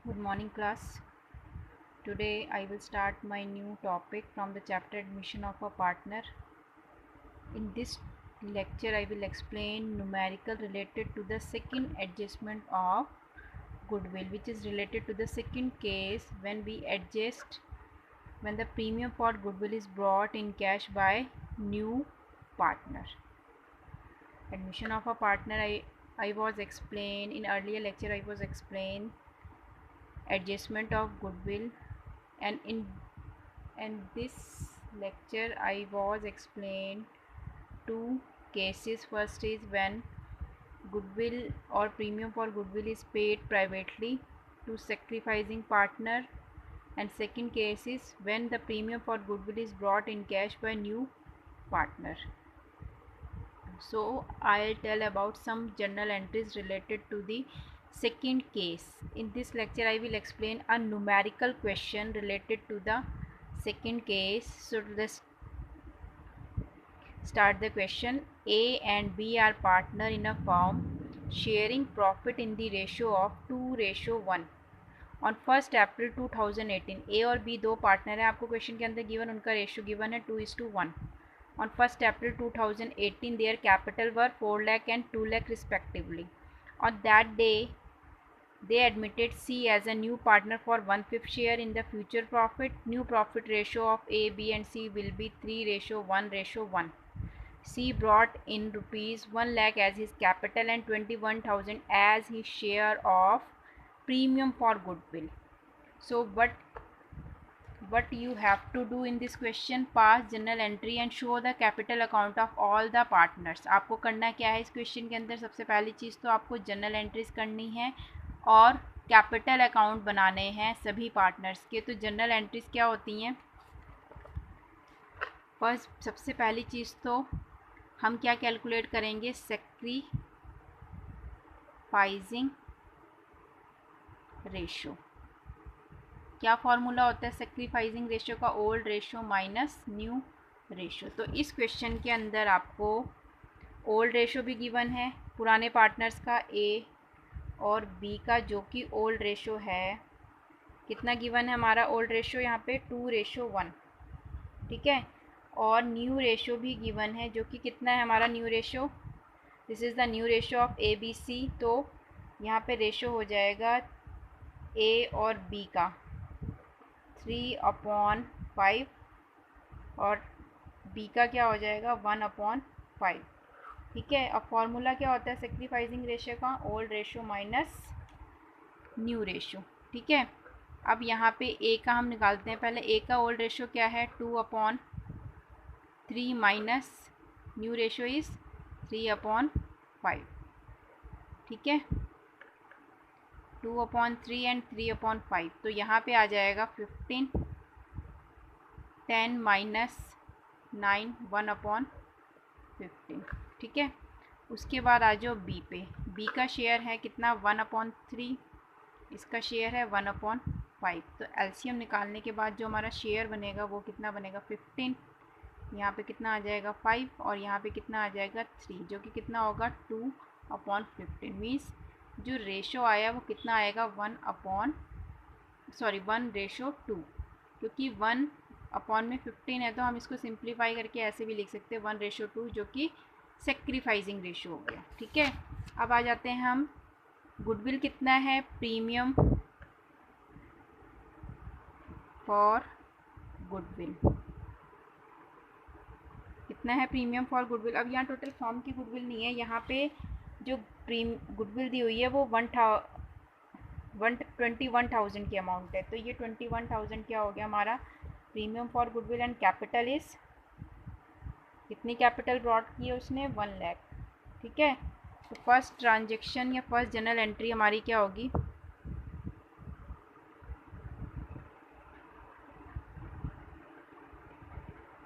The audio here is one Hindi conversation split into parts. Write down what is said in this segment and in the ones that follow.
Good morning, class. Today I will start my new topic from the chapter Admission of a Partner. In this lecture I will explain numerical related to the second adjustment of goodwill, which is related to the second case when the premium for goodwill is brought in cash by new partner. Admission of a partner, I was explained in earlier lecture. I was explained adjustment of goodwill, and in this lecture I was explained two cases. First is when goodwill or premium for goodwill is paid privately to sacrificing partner, and second case is when the premium for goodwill is brought in cash by new partner. So I'll tell about some journal entries related to the second case. In this lecture I will explain a numerical question related to the second case. So let's start the question. A and B are partner in a firm sharing profit in the ratio of 2:1. On 1st April 2018 A और B दो पार्टनर हैं, आपको क्वेश्चन के अंदर गिवन उनका रेशियो गिवन है 2:1. On 1st April 2018 their capital were 4 lakh and 2 lakh respectively. On that day they admitted C as a new partner for 1/5 share in the future profit. New profit ratio of A, B and C will be 3:1:1. C brought in rupees 1 lakh as his capital and 21,000 as his share of premium for goodwill. So what you have to do in this question? Pass journal entry and show the capital account of all the partners. आपको करना क्या है इस क्वेश्चन के अंदर? सबसे पहली चीज़ तो आपको जर्नल एंट्रीज करनी है और कैपिटल अकाउंट बनाने हैं सभी पार्टनर्स के. तो जर्नल एंट्रीज क्या होती हैं? फर्स्ट सबसे पहली चीज़ तो हम क्या कैलकुलेट करेंगे? Sacrificing ratio. क्या फॉर्मूला होता है सैक्रिफाइसिंग रेशियो का? Old ratio minus new ratio. तो इस क्वेश्चन के अंदर आपको ओल्ड रेशियो भी गिवन है पुराने पार्टनर्स का ए और बी का, जो कि ओल्ड रेशियो है. कितना गिवन है हमारा ओल्ड रेशियो? यहाँ पे 2:1. ठीक है. और न्यू रेशियो भी गिवन है, जो कि कितना है हमारा new ratio? This is the new ratio of A B C. तो यहाँ पे रेशियो हो जाएगा ए और बी का 3/5 और बी का क्या हो जाएगा? 1/5. ठीक है. अब फॉर्मूला क्या होता है सैक्रिफाइसिंग रेशियो का? Old ratio minus new ratio. ठीक है. अब यहाँ पे ए का हम निकालते हैं. पहले ए का ओल्ड रेशियो क्या है? 2/3 माइनस न्यू रेशियो इज़ 3/5. ठीक है. 2/3 एंड 3/5. तो यहाँ पे आ जाएगा 15, 10 माइनस 9, 1/15. ठीक है. उसके बाद आ जाओ बी पे. बी का शेयर है कितना? 1/3. इसका शेयर है 1/5. तो एलसीएम निकालने के बाद जो हमारा शेयर बनेगा वो कितना बनेगा? 15. यहाँ पे कितना आ जाएगा? 5 और यहाँ पे कितना आ जाएगा? 3, जो कि कितना होगा? 2/15. मीन्स जो रेशो आया वो कितना आएगा? 1/2, क्योंकि 1/15 है तो हम इसको सिंप्लीफाई करके ऐसे भी लिख सकते हैं 1:2, जो कि सैक्रिफाइसिंग रेशो हो गया. ठीक है. अब आ जाते हैं हम गुडविल कितना है? प्रीमियम फॉर गुडविल कितना है? Premium for goodwill. अब यहाँ टोटल फॉर्म की गुडविल नहीं है, यहाँ पे जो गुडविल दी हुई है वो 21,000 की अमाउंट है. तो ये 21,000 क्या हो गया हमारा? Premium for goodwill. And capital is कितनी कैपिटल ब्रॉट की है उसने? 1 लाख. ठीक है. तो फर्स्ट ट्रांजेक्शन या फर्स्ट जर्नल एंट्री हमारी क्या होगी?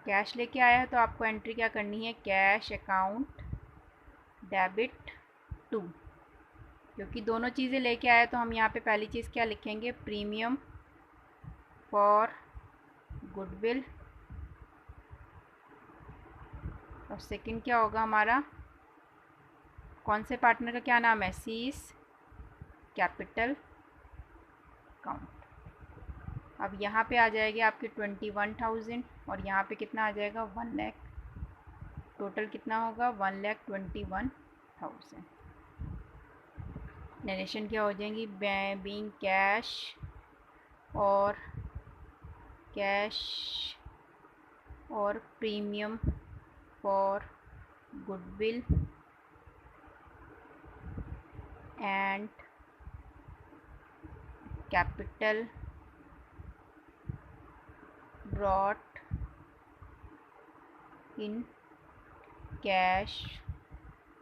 कैश लेके आया है तो आपको एंट्री क्या करनी है? Cash account debit 2. क्योंकि दोनों चीज़ें लेके आया तो हम यहाँ पे पहली चीज़ क्या लिखेंगे? Premium for goodwill. और सेकंड क्या होगा हमारा? कौन से पार्टनर का क्या नाम है? Seize capital account. अब यहाँ पे आ जाएगी आपकी 21,000 और यहाँ पे कितना आ जाएगा 1 लाख। टोटल कितना होगा 1,21,000। नरेशन क्या हो जाएंगी, बीइंग कैश और premium for goodwill and capital brought in cash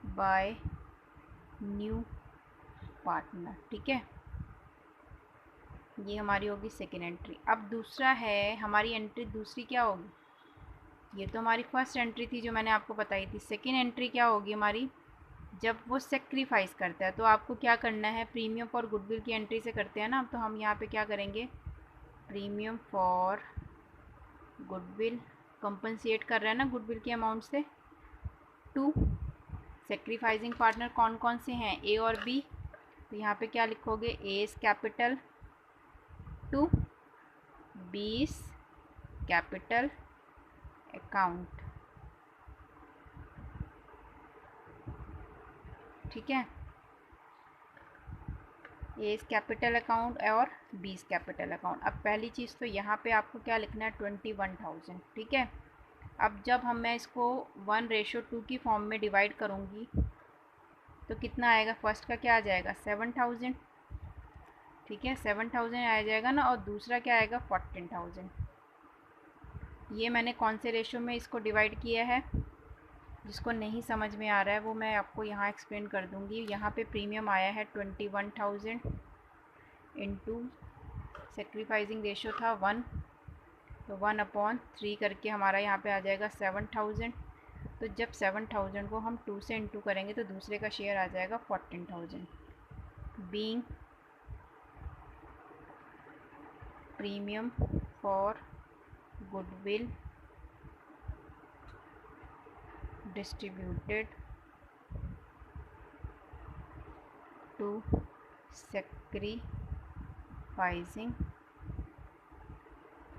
by new partner. ठीक है, ये हमारी होगी सेकेंड एंट्री। अब दूसरा है हमारी एंट्री, दूसरी क्या होगी, ये तो हमारी फर्स्ट एंट्री थी जो मैंने आपको बताई थी। सेकेंड एंट्री क्या होगी हमारी, जब वो सेक्रीफाइस करता है तो आपको क्या करना है, प्रीमियम फॉर गुडविल की एंट्री से करते हैं ना, तो हम यहाँ पे क्या करेंगे, प्रीमियम फॉर गुडविल कंपनसेट कर रहा है ना गुडविल के अमाउंट से, टू सेक्रीफाइसिंग पार्टनर कौन कौन से हैं, ए और बी। तो यहाँ पे क्या लिखोगे, एस कैपिटल टू बीस कैपिटल अकाउंट। ठीक है, एस कैपिटल अकाउंट और बीस कैपिटल अकाउंट। अब पहली चीज़ तो यहाँ पे आपको क्या लिखना है 21,000। ठीक है, अब जब मैं इसको 1:2 की फॉर्म में डिवाइड करूँगी तो कितना आएगा, फर्स्ट का क्या आ जाएगा 7,000। ठीक है, 7,000 आ जाएगा ना, और दूसरा क्या आएगा 14,000। ये मैंने कौन से रेशो में इसको डिवाइड किया है, जिसको नहीं समझ में आ रहा है वो मैं आपको यहाँ एक्सप्लेन कर दूँगी। यहाँ पे प्रीमियम आया है 21,000 इंटू सेक्रीफाइसिंग रेशो था 1, तो 1/3 करके हमारा यहाँ पे आ जाएगा 7,000। तो जब 7,000 को हम 2 से इंटू करेंगे तो दूसरे का शेयर आ जाएगा 14,000। Being premium for goodwill distributed to sacrificing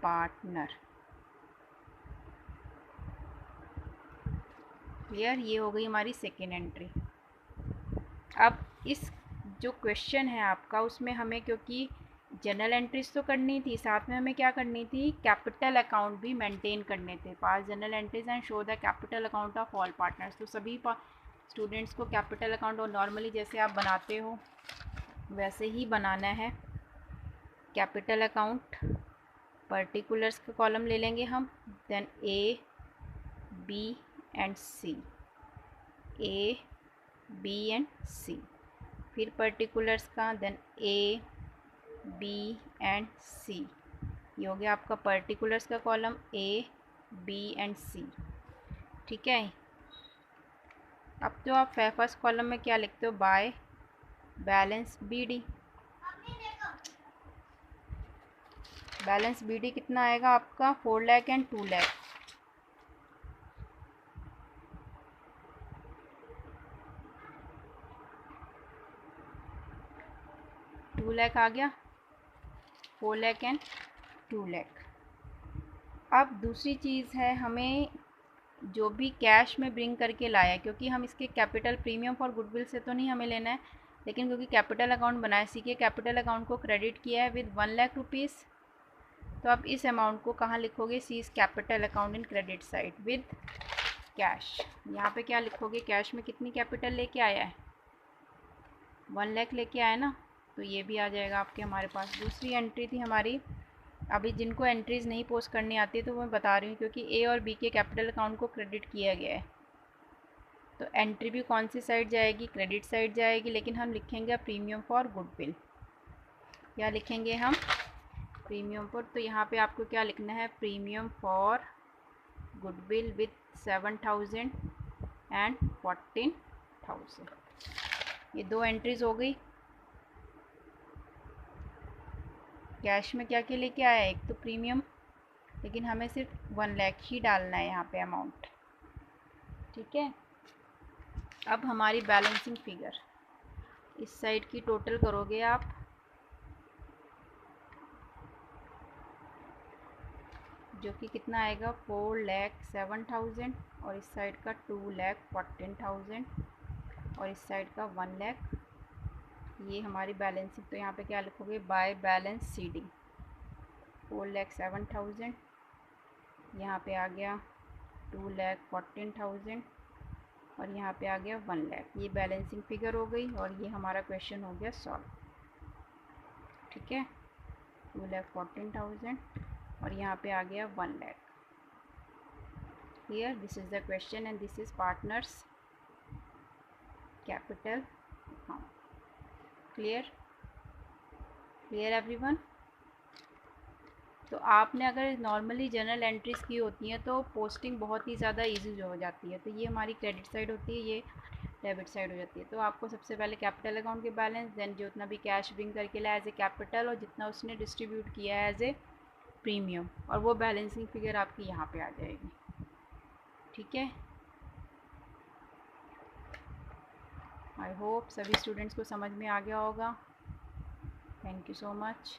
partner। Clear, ये हो गई हमारी सेकेंड एंट्री। अब इस जो क्वेश्चन है आपका उसमें हमें, क्योंकि जनरल एंट्रीज तो करनी थी, साथ में हमें क्या करनी थी, कैपिटल अकाउंट भी मेंटेन करने थे। Pass general entries and show the capital account of all partners. तो सभी स्टूडेंट्स को कैपिटल अकाउंट और नॉर्मली जैसे आप बनाते हो वैसे ही बनाना है। कैपिटल अकाउंट पर्टिकुलर्स का कॉलम ले लेंगे हम, then A B and C, A B and C, फिर पर्टिकुलर्स का, then A B and C. ये हो गया आपका पर्टिकुलर्स का column, A B and C. ठीक है, अब तो आप फर्स्ट कॉलम में क्या लिखते हो, by balance B D. Balance B D कितना आएगा आपका 4 लाख एंड 2 लाख। टू लाख आ गया, 4 लाख एंड 2 लाख। अब दूसरी चीज़ है, हमें जो भी कैश में ब्रिंग करके लाया, क्योंकि हम इसके कैपिटल प्रीमियम फॉर गुडविल से तो नहीं हमें लेना है, लेकिन क्योंकि कैपिटल अकाउंट बनाया, सी के कैपिटल अकाउंट को क्रेडिट किया है विद 1 लाख रुपीज़। तो आप इस अमाउंट को कहाँ लिखोगे, सी इस capital account in credit side with cash. यहाँ पे क्या लिखोगे, कैश में कितनी कैपिटल लेके आया है, 1 लाख लेके आया ना, तो ये भी आ जाएगा आपके हमारे पास। दूसरी एंट्री थी हमारी, अभी जिनको एंट्रीज़ नहीं पोस्ट करनी आती है तो मैं बता रही हूँ, क्योंकि ए और बी के कैपिटल अकाउंट को क्रेडिट किया गया है, तो एंट्री भी कौन सी साइड जाएगी, क्रेडिट साइड जाएगी। लेकिन हम लिखेंगे प्रीमियम फॉर गुडविल। क्या लिखेंगे हम, प्रीमियम फॉर, तो यहाँ पे आपको क्या लिखना है, premium for goodwill with 7,000 and 14,000। ये दो एंट्रीज हो गई। कैश में क्या क्या लेके आया है, एक तो प्रीमियम, लेकिन हमें सिर्फ 1 लाख ही डालना है यहाँ पे अमाउंट। ठीक है, अब हमारी बैलेंसिंग फिगर इस साइड की टोटल करोगे आप, जो कि कितना आएगा 4,07,000 और इस साइड का 2,14,000 और इस साइड का 1 लाख। ये हमारी बैलेंसिंग, तो यहाँ पे क्या लिखोगे, बाय बैलेंस CD 4,07,000, यहाँ पे आ गया 2,14,000 और यहाँ पे आ गया 1 लाख। ये बैलेंसिंग फिगर हो गई और ये हमारा क्वेश्चन हो गया सॉल्व। ठीक है, 2,14,000 और यहाँ पे आ गया 1 lakh. Here this is the question and this is partners capital account. Clear everyone? तो आपने अगर नॉर्मली जर्नल एंट्रीज की होती हैं तो पोस्टिंग बहुत ही ज़्यादा इजी हो जाती है। तो ये हमारी क्रेडिट साइड होती है, ये डेबिट साइड हो जाती है। तो आपको सबसे पहले कैपिटल अकाउंट के बैलेंस, देन जो उतना भी कैश ब्रिंग करके लाया एज ए कैपिटल और जितना उसने डिस्ट्रीब्यूट किया है एज ए प्रीमियम, और वो बैलेंसिंग फिगर आपकी यहाँ पे आ जाएगी। ठीक है, आई होप सभी स्टूडेंट्स को समझ में आ गया होगा। Thank you so much.